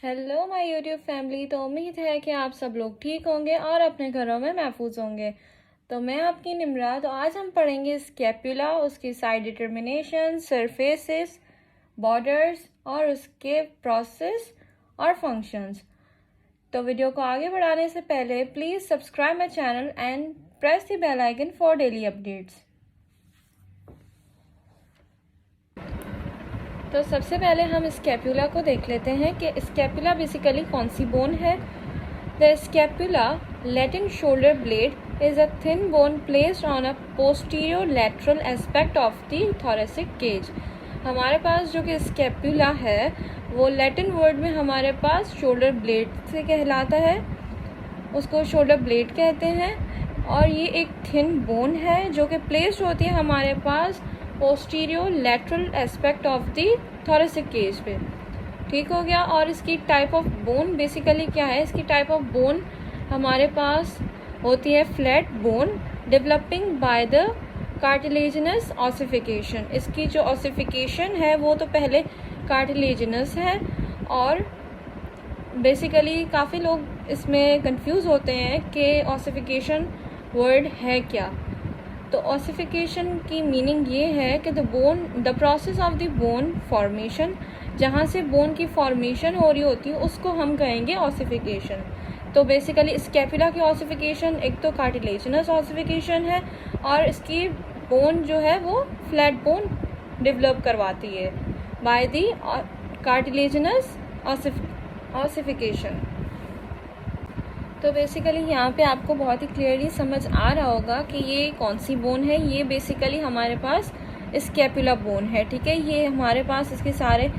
Hello my YouTube family. तो उम्मीद है कि आप सब लोग ठीक होंगे और अपने घरों में महफूज होंगे। तो मैं आपकी निम्रा। तो आज हम पढ़ेंगे स्कैपुला, उसकी साइड डिटर्मिनेशन, सरफेसेस, बॉर्डर्स और उसके प्रोसेस और फंक्शंस। तो वीडियो को आगे बढ़ाने से पहले please subscribe my channel and press the bell icon for daily updates. तो सबसे पहले हम स्कैपुला को देख लेते हैं कि स्कैपुला बेसिकली कौन सी बोन है। The scapula, Latin shoulder blade, is a thin bone placed on a posterior lateral aspect of the thoracic cage। हमारे पास जो कि स्कैपुला है वो लैटिन वर्ड में हमारे पास शोल्डर ब्लेड से कहलाता है, उसको शोल्डर ब्लेड कहते हैं। और ये एक थिन बोन है जो कि प्लेस्ड होती है हमारे पास posterior lateral aspect of the thoracic cage पे। ठीक हो गया। और इसकी टाइप ऑफ बोन बेसिकली क्या है, इसकी टाइप ऑफ बोन हमारे पास होती है flat bone developing by the cartilaginous ossification. इसकी जो ऑसिफिकेशन है वो तो पहले कार्टिलेजिनस है और बेसिकली काफ़ी लोग इसमें कंफ्यूज होते हैं कि ऑसिफिकेशन वर्ड है क्या। तो ऑसिफिकेशन की मीनिंग ये है कि the process of the bone formation, जहाँ से बोन की फॉर्मेशन हो रही होती है उसको हम कहेंगे ऑसिफिकेशन। तो बेसिकली स्कैपुला की ऑसिफिकेशन एक तो कार्टिलेजिनस ऑसिफिकेशन है और इसकी बोन जो है वो फ्लैट बोन डेवलप करवाती है बाय द कार्टिलेजिनस ऑसिफिकेशन। तो बेसिकली यहाँ पे आपको बहुत ही क्लियरली समझ आ रहा होगा कि ये कौन सी बोन है। ये बेसिकली हमारे पास स्कैपुला बोन है। ठीक है, ये हमारे पास इसके सारे,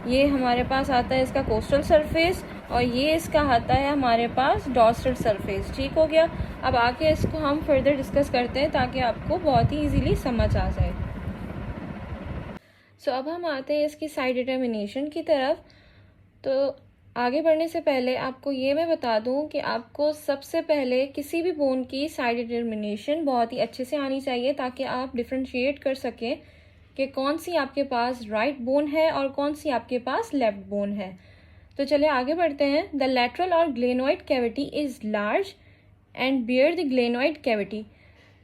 ये हमारे पास आता है इसका कोस्टल सरफेस और ये इसका आता है हमारे पास डॉर्सल सरफेस। ठीक हो गया। अब आके इसको हम फर्दर डिस्कस करते हैं ताकि आपको बहुत ही ईजीली समझ आ जाए। सो अब हम आते हैं इसकी साइड डिटर्मिनेशन की तरफ। तो आगे बढ़ने से पहले आपको ये मैं बता दूं कि आपको सबसे पहले किसी भी बोन की साइड डिटर्मिनेशन बहुत ही अच्छे से आनी चाहिए ताकि आप डिफ्रेंशिएट कर सकें कि कौन सी आपके पास राइट बोन है और कौन सी आपके पास लेफ्ट बोन है। तो चलिए आगे बढ़ते हैं। द लैटरल और glenoid cavity is large and bear the glenoid cavity.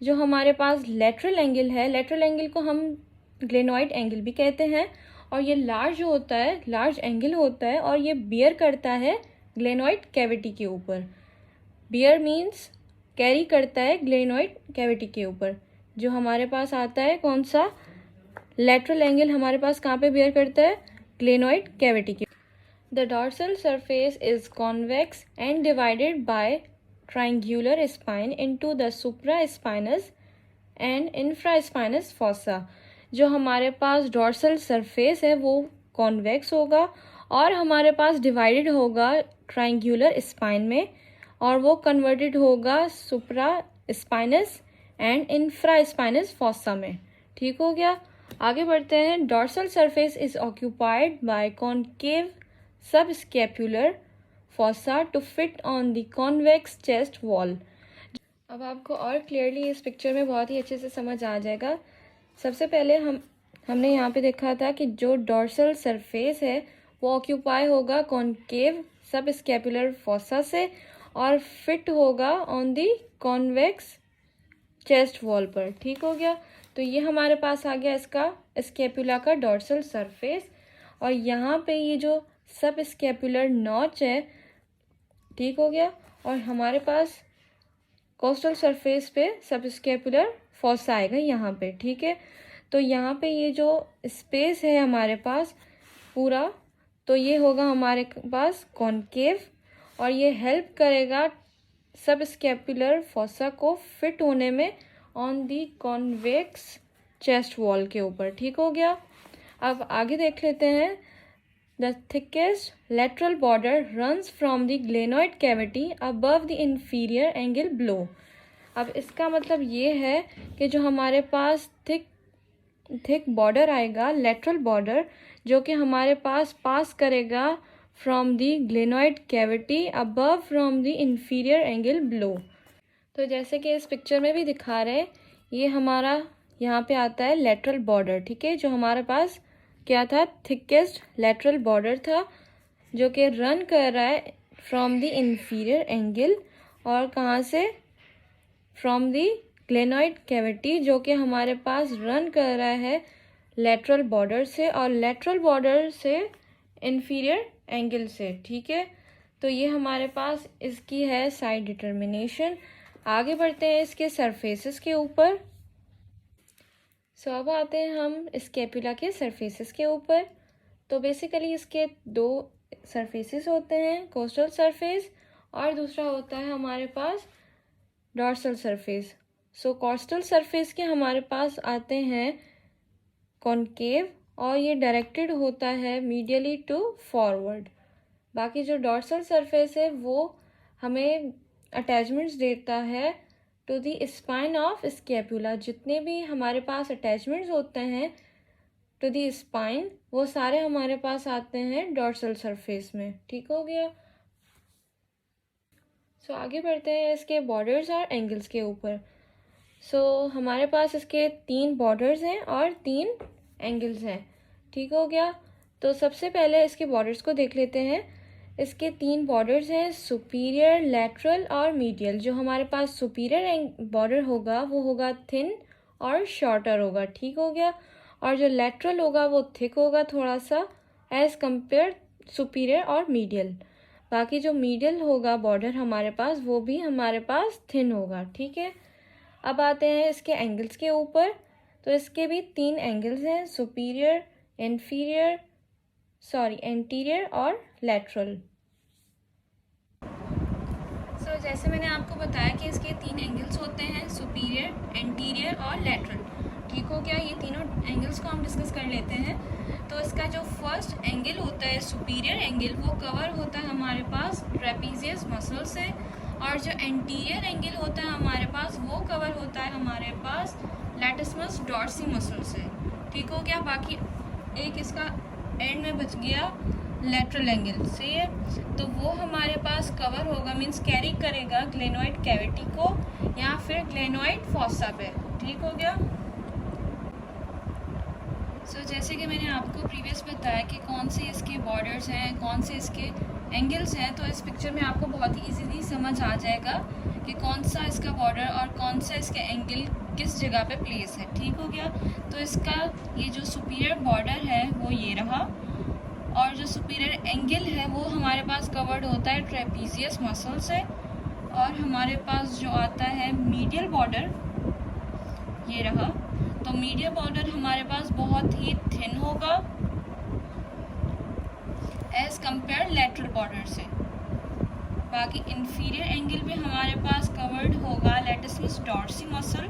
जो हमारे पास लेटरल एंगल है, लेटरल एंगल को हम ग्लेनोइड एंगल भी कहते हैं और ये लार्ज होता है, लार्ज एंगल होता है और ये बियर करता है ग्लेनोइड कैविटी के ऊपर। बियर मीन्स कैरी करता है ग्लेनोइड कैविटी के ऊपर। जो हमारे पास आता है कौन सा लेटरल एंगल हमारे पास कहाँ पे बियर करता है, ग्लेनोइड कैविटी के। The dorsal surface is convex and divided by triangular spine into the supraspinous and infraspinous fossa. जो हमारे पास डॉर्सल सरफेस है वो कॉन्वेक्स होगा और हमारे पास डिवाइडेड होगा ट्राइंगुलर स्पाइन में और वो कन्वर्टेड होगा supraspinous and infraspinous fossa में। ठीक हो गया। आगे बढ़ते हैं। Dorsal surface is occupied by concave subscapular fossa to fit on the convex chest wall. अब आपको और क्लियरली इस पिक्चर में बहुत ही अच्छे से समझ आ जाएगा। सबसे पहले हमने यहाँ पे देखा था कि जो डॉर्सल सरफेस है वो ऑक्यूपाई होगा कॉनकेव सब स्कैपुलर फॉसा से और फिट होगा on the convex chest wall पर। ठीक हो गया। तो ये हमारे पास आ गया इसका स्कैपुला का डॉर्सल सरफेस और यहाँ पे ये जो सब स्कैपुलर नॉच है, ठीक हो गया। और हमारे पास कोस्टल सरफेस पे सब स्कैपुलर फॉसा आएगा यहाँ पे। ठीक है, तो यहाँ पे ये जो स्पेस है हमारे पास पूरा, तो ये होगा हमारे पास कॉनकेव और ये हेल्प करेगा सब स्कैपुलर फॉसा को फिट होने में on the convex chest wall के ऊपर। ठीक हो गया। अब आगे देख लेते हैं। The thickest lateral border runs from the glenoid cavity above the inferior angle blow. अब इसका मतलब ये है कि जो हमारे पास थिक बॉर्डर आएगा, लेटरल बॉर्डर, जो कि हमारे पास करेगा from the glenoid cavity above from the inferior angle blow. तो जैसे कि इस पिक्चर में भी दिखा रहे हैं, ये हमारा यहाँ पे आता है लेटरल बॉर्डर। ठीक है, जो हमारे पास क्या था, थिकेस्ट लेटरल बॉर्डर था जो कि रन कर रहा है फ्रॉम द इंफीरियर एंगल, और कहाँ से, फ्रॉम द ग्लेनॉइड कैविटी, जो कि हमारे पास रन कर रहा है लेटरल बॉर्डर से, और लेटरल बॉर्डर से इंफीरियर एंगल से। ठीक है, तो ये हमारे पास इसकी है साइड डिटर्मिनेशन। आगे बढ़ते हैं इसके सरफेसेस के ऊपर। अब आते हैं हम स्कैपुला के सरफेसेस के ऊपर। तो बेसिकली इसके दो सरफेसेस होते हैं, कोस्टल सरफेस और दूसरा होता है हमारे पास डॉर्सल सरफेस। कोस्टल सरफेस के हमारे पास आते हैं कॉनकेव, और ये डायरेक्टेड होता है मीडियली टू फॉरवर्ड। बाकी जो डॉर्सल सरफेस है वो हमें अटैचमेंट्स देता है to the spine of scapula. जितने भी हमारे पास अटैचमेंट्स होते हैं टू द स्पाइन, वो सारे हमारे पास आते हैं डॉर्सल सरफेस में। ठीक हो गया। आगे बढ़ते हैं इसके बॉर्डर्स और एंगल्स के ऊपर। हमारे पास इसके 3 बॉर्डर्स हैं और 3 एंगल्स हैं। ठीक हो गया। तो सबसे पहले इसके बॉर्डर्स को देख लेते हैं। इसके 3 बॉर्डर्स हैं, सुपीरियर, लैटरल और मीडियल। जो हमारे पास सुपीरियर बॉर्डर होगा वो होगा थिन और शॉर्टर होगा। ठीक हो गया। और जो लैटरल होगा वो थिक होगा थोड़ा सा एज कंपेयर सुपीरियर और मीडियल। बाकी जो मीडियल होगा बॉर्डर हमारे पास, वो भी हमारे पास थिन होगा। ठीक है। अब आते हैं इसके एंगल्स के ऊपर। तो इसके भी 3 एंगल्स हैं, सुपीरियर, एंटीरियर और लैटरल। जैसे मैंने आपको बताया कि इसके 3 एंगल्स होते हैं, सुपीरियर, एंटीरियर और लैटरल। ठीक हो गया। ये तीनों एंगल्स को हम डिस्कस कर लेते हैं। तो इसका जो फर्स्ट एंगल होता है, सुपीरियर एंगल, वो कवर होता है हमारे पास ट्रेपीजियस मसल से, और जो एंटीरियर एंगल होता है हमारे पास, वो कवर होता है हमारे पास लैटिसमस डॉर्सी मसल से। ठीक हो गया। बाकी एक इसका एंड में बच गया लेटरल एंगल से, तो वो हमारे पास कवर होगा, मींस कैरी करेगा ग्लेनॉइड कैविटी को या फिर ग्लेनॉइड फॉसा पे। ठीक हो गया। जैसे कि मैंने आपको प्रीवियस बताया कि कौन से इसके बॉर्डर्स हैं, कौन से इसके एंगल्स हैं, तो इस पिक्चर में आपको बहुत ही इजीली समझ आ जाएगा कि कौन सा इसका बॉर्डर और कौन सा इसका एंगल किस जगह पे प्लेस है। ठीक हो गया। तो इसका ये जो सुपीरियर बॉर्डर है वो ये रहा, और जो सुपीरियर एंगल है वो हमारे पास कवर्ड होता है ट्रेपीजियस मसल से, और हमारे पास जो आता है मीडियल बॉर्डर ये रहा। तो मीडियल बॉर्डर हमारे पास बहुत ही थिन होगा एज कंपेयर लेटरल बॉर्डर से। बाकी इंफीरियर एंगल भी हमारे पास कवर्ड होगा latissimus dorsi muscle,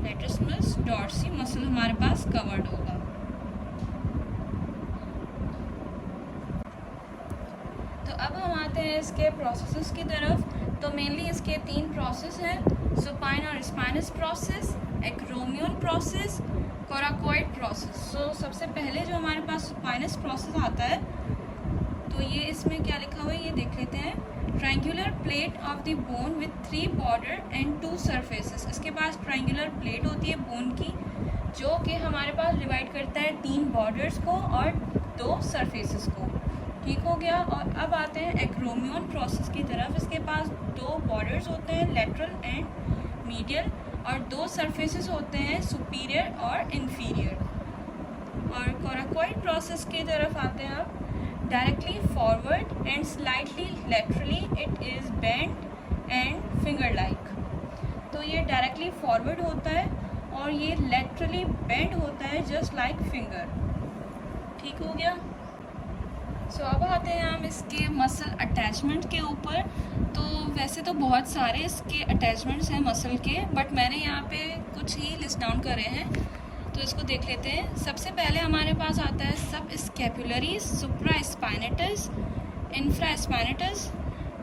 latissimus dorsi muscle हमारे पास कवर्ड होगा। तो अब हम आते हैं इसके प्रोसेसेस की तरफ। तो मेनली इसके 3 प्रोसेस हैं, सुपाइन और spinous process, acromion process, coracoid process. सबसे पहले जो हमारे पास सुपाइनस प्रोसेस आता है, तो ये इसमें क्या लिखा हुआ है ये देख लेते हैं। Triangular plate of the bone with 3 border and 2 surfaces. इसके पास ट्रायंगुलर प्लेट होती है बोन की, जो कि हमारे पास डिवाइड करता है 3 बॉर्डर्स को और 2 सरफेसेस को। ठीक हो गया। और अब आते हैं एक्रोमियन प्रोसेस की तरफ। इसके पास 2 बॉर्डर्स होते हैं, लेटरल एंड मीडियल, और 2 सरफेसेस होते हैं, सुपीरियर और इंफीरियर। और कोराकोइड प्रोसेस की तरफ आते हैं अब। Directly forward and slightly laterally it is bent and finger like. तो ये डायरेक्टली फॉरवर्ड होता है और ये लेटरली बेंड होता है जस्ट लाइक फिंगर। ठीक हो गया। अब आते हैं हम इसके मसल अटैचमेंट के ऊपर। तो वैसे तो बहुत सारे इसके अटैचमेंट्स हैं मसल के, बट मैंने यहाँ पे कुछ ही लिस्ट डाउन करे हैं, तो इसको देख लेते हैं। सबसे पहले हमारे पास आता है सब स्कैपुलरी, सुप्रा स्पाइनेटस, इंफ्रा स्पाइनेटस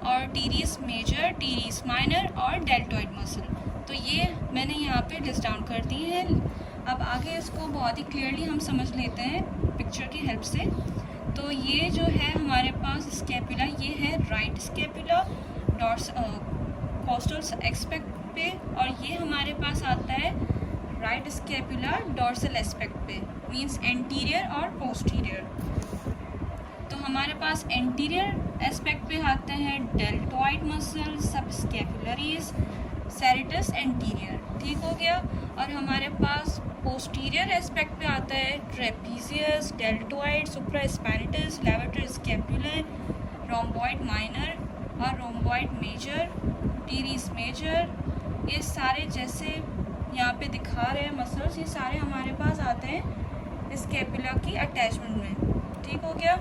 और टीरियस मेजर, टीरियस माइनर और डेल्टॉइड मसल। तो ये मैंने यहाँ पे लिस्ट डाउन कर दी है। अब आगे इसको बहुत ही क्लियरली हम समझ लेते हैं पिक्चर की हेल्प से। तो ये जो है हमारे पास स्कैपुला, ये है राइट स्कैपुला कोस्टल एक्सपेक्ट पे, और ये हमारे पास आता है राइट स्कैपुला डोर्सल एस्पेक्ट पे, मींस एंटीरियर और पोस्टीरियर। तो हमारे पास एंटीरियर एस्पेक्ट पे आते हैं डेल्टॉइड मसल, सबस्कैपुलरीज, सेरेटस एंटीरियर, ठीक हो गया। और हमारे पास पोस्टीरियर एस्पेक्ट पे आता है trapezius, deltoid, supraspinatus, levator scapular, rhomboid minor और रोम्बॉइड मेजर, टीरिस मेजर। ये सारे जैसे यहाँ पे दिखा रहे हैं मसल्स, ये सारे हमारे पास आते हैं स्कैपुला की अटैचमेंट में, ठीक हो गया।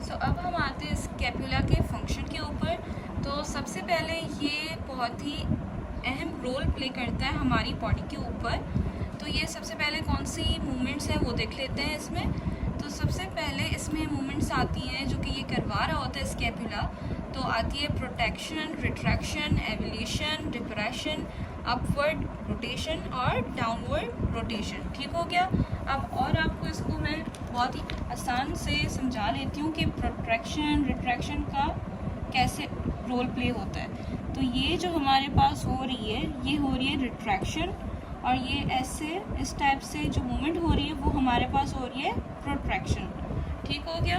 सो अब हम आते हैं स्कैपुला के फंक्शन के ऊपर। तो सबसे पहले ये बहुत ही अहम रोल प्ले करता है हमारी बॉडी के ऊपर। तो ये सबसे पहले कौन सी मूवमेंट्स हैं वो देख लेते हैं इसमें। तो सबसे पहले इसमें मूवमेंट्स आती हैं जो कि ये करवा रहा होता है स्कैपुला। तो आती है protection, retraction, evolution, depression, upward rotation और डाउनवर्ड रोटेशन, ठीक हो गया। अब और आपको इसको मैं बहुत ही आसान से समझा लेती हूँ कि प्रोट्रैक्शन रिट्रैक्शन का कैसे रोल प्ले होता है। तो ये जो हमारे पास हो रही है, ये हो रही है रिट्रैक्शन, और ये ऐसे इस टाइप से जो मूवमेंट हो रही है वो हमारे पास हो रही है प्रोट्रैक्शन, ठीक हो गया।